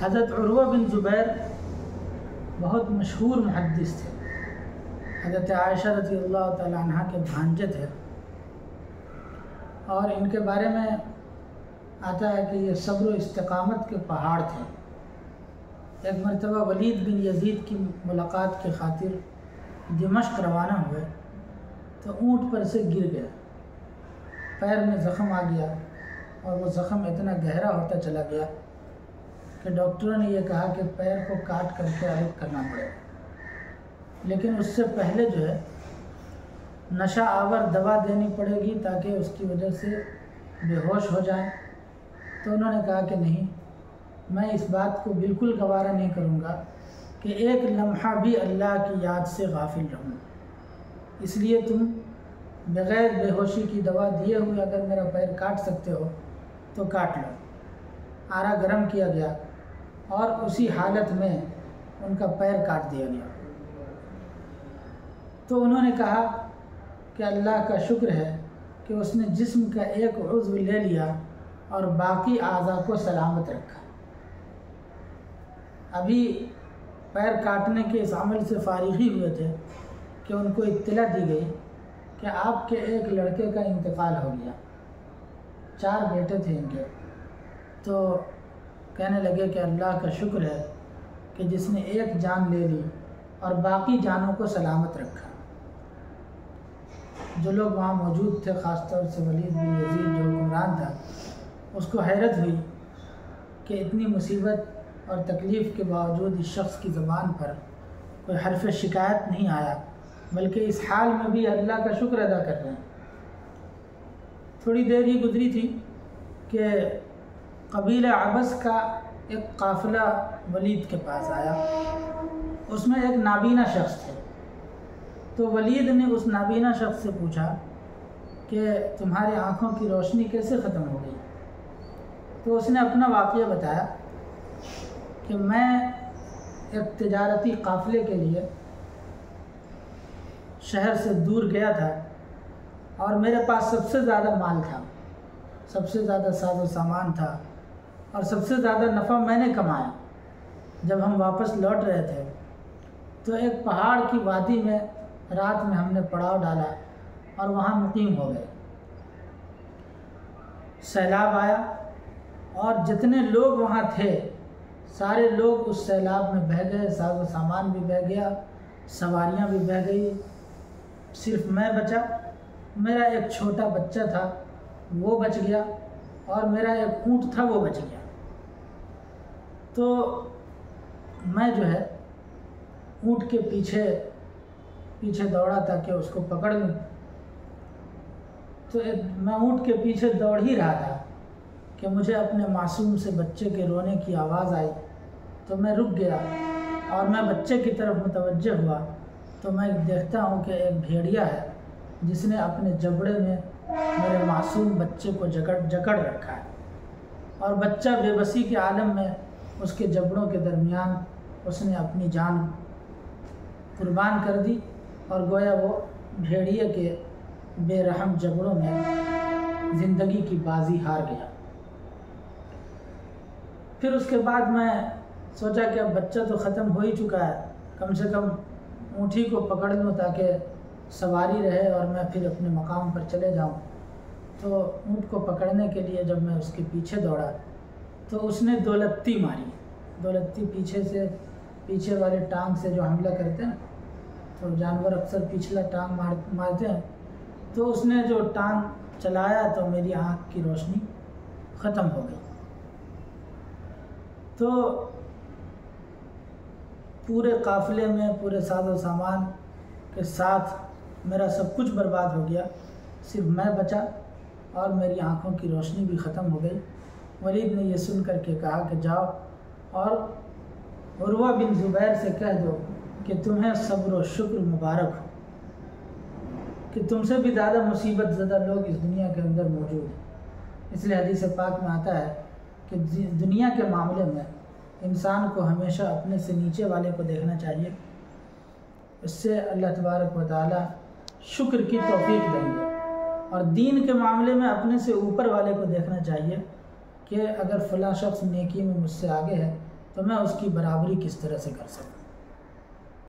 حضرت عروہ بن زبیر بہت مشہور محدث تھے، حضرت عائشہ رضی اللہ تعالی عنہ کے بھانجے تھے، اور ان کے بارے میں آتا ہے کہ یہ صبر و استقامت کے پہاڑ تھے۔ ایک مرتبہ ولید بن یزید کی ملاقات کی خاطر دمشق روانہ ہوئے تو اونٹ پر سے گر گئے، پیر میں زخم آ گیا اور وہ زخم اتنا گہرا ہوتا چلا گیا کہ ڈاکٹروں نے یہ کہا کہ پیر کو کاٹ کر کے الگ کرنا پڑے گا، لیکن اس سے پہلے جو ہے نشہ آور دوا دینی پڑے گی تاکہ اس کی وجہ سے بے ہوش ہو جائے۔ تو انہوں نے کہا کہ نہیں، میں اس بات کو بالکل گوارا نہیں کروں گا کہ ایک لمحہ بھی اللہ کی یاد سے غافل رہوں، اس لیے تم بغیر بے ہوشی کی دوا دیے ہوئے اگر میرا پیر کاٹ سکتے ہو تو کاٹ لو۔ آرا گرم کیا گیا اور اسی حالت میں ان کا پیر کاٹ دیا گیا۔ تو انہوں نے کہا کہ اللہ کا شکر ہے کہ اس نے جسم کا ایک عضو لے لیا اور باقی اعضاء کو سلامت رکھا۔ ابھی پیر کاٹنے کے اس عمل سے فارغ ہی ہوئے تھے کہ ان کو اطلاع دی گئی کہ آپ کے ایک لڑکے کا انتقال ہو گیا، 4 بیٹے تھے ان کے۔ تو کہنے لگے کہ اللہ کا شکر ہے کہ جس نے ایک جان لے لی اور باقی جانوں کو سلامت رکھا۔ جو لوگ وہاں موجود تھے، خاص طور سے ولید بن یزید جو حکمران تھا، اس کو حیرت ہوئی کہ اتنی مصیبت اور تکلیف کے باوجود اس شخص کی زبان پر کوئی حرف شکایت نہیں آیا، بلکہ اس حال میں بھی اللہ کا شکر ادا کر رہے ہیں۔ تھوڑی دیر ہی گزری تھی کہ قبیلہ عبس کا ایک قافلہ ولید کے پاس آیا، اس میں ایک نابینا شخص تھے۔ تو ولید نے اس نابینا شخص سے پوچھا کہ تمہاری آنکھوں کی روشنی کیسے ختم ہو گئی؟ تو اس نے اپنا واقعہ بتایا کہ میں ایک تجارتی قافلے کے لیے شہر سے دور گیا تھا اور میرے پاس سب سے زیادہ مال تھا، سب سے زیادہ ساز و سامان تھا اور سب سے زیادہ نفع میں نے کمایا۔ جب ہم واپس لوٹ رہے تھے تو ایک پہاڑ کی وادی میں رات میں ہم نے پڑاؤ ڈالا اور وہاں مقیم ہو گئے۔ سیلاب آیا اور جتنے لوگ وہاں تھے سارے لوگ اس سیلاب میں بہہ گئے، ساز و سامان بھی بہہ گیا، سواریاں بھی بہہ گئی، صرف میں بچا۔ میرا ایک چھوٹا بچہ تھا وہ بچ گیا اور میرا ایک اونٹ تھا وہ بچ گیا۔ تو میں جو ہے اونٹ کے پیچھے دوڑا تاکہ اس کو پکڑ لوں۔ تو میں اونٹ کے پیچھے دوڑ ہی رہا تھا کہ مجھے اپنے معصوم سے بچے کے رونے کی آواز آئی، تو میں رک گیا اور میں بچے کی طرف متوجہ ہوا تو میں دیکھتا ہوں کہ ایک بھیڑیا ہے جس نے اپنے جبڑے میں میرے معصوم بچے کو جکڑ رکھا ہے، اور بچہ بے بسی کے عالم میں اس کے جبڑوں کے درمیان اس نے اپنی جان قربان کر دی اور گویا وہ بھیڑیے کے بے رحم جبڑوں میں زندگی کی بازی ہار گیا۔ پھر اس کے بعد میں سوچا کہ اب بچہ تو ختم ہو ہی چکا ہے، کم سے کم اونٹھی کو پکڑ لوں تاکہ سواری رہے اور میں پھر اپنے مقام پر چلے جاؤں۔ تو اونٹ کو پکڑنے کے لیے جب میں اس کے پیچھے دوڑا تو اس نے 2 لتی ماری۔ 2 لتی پیچھے والے ٹانگ سے جو حملہ کرتے ہیں، تو جانور اکثر پچھلا ٹانگ مارتے ہیں، تو اس نے جو ٹانگ چلایا تو میری آنکھ کی روشنی ختم ہو گئی۔ تو پورے قافلے میں پورے ساز و سامان کے ساتھ میرا سب کچھ برباد ہو گیا، صرف میں بچا اور میری آنکھوں کی روشنی بھی ختم ہو گئی۔ ولید نے یہ سن کر کے کہا کہ جاؤ اور عروہ بن زبیر سے کہہ دو کہ تمہیں صبر و شکر مبارک ہو کہ تم سے بھی زیادہ مصیبت زدہ لوگ اس دنیا کے اندر موجود ہیں۔ اس لیے حدیث پاک میں آتا ہے کہ دنیا کے معاملے میں انسان کو ہمیشہ اپنے سے نیچے والے کو دیکھنا چاہیے، اس سے اللہ تبارک و تعالی شکر کی توفیق دیں گے، اور دین کے معاملے میں اپنے سے اوپر والے کو دیکھنا چاہیے کہ اگر فلاں شخص نیکی میں مجھ سے آگے ہے تو میں اس کی برابری کس طرح سے کر سکوں۔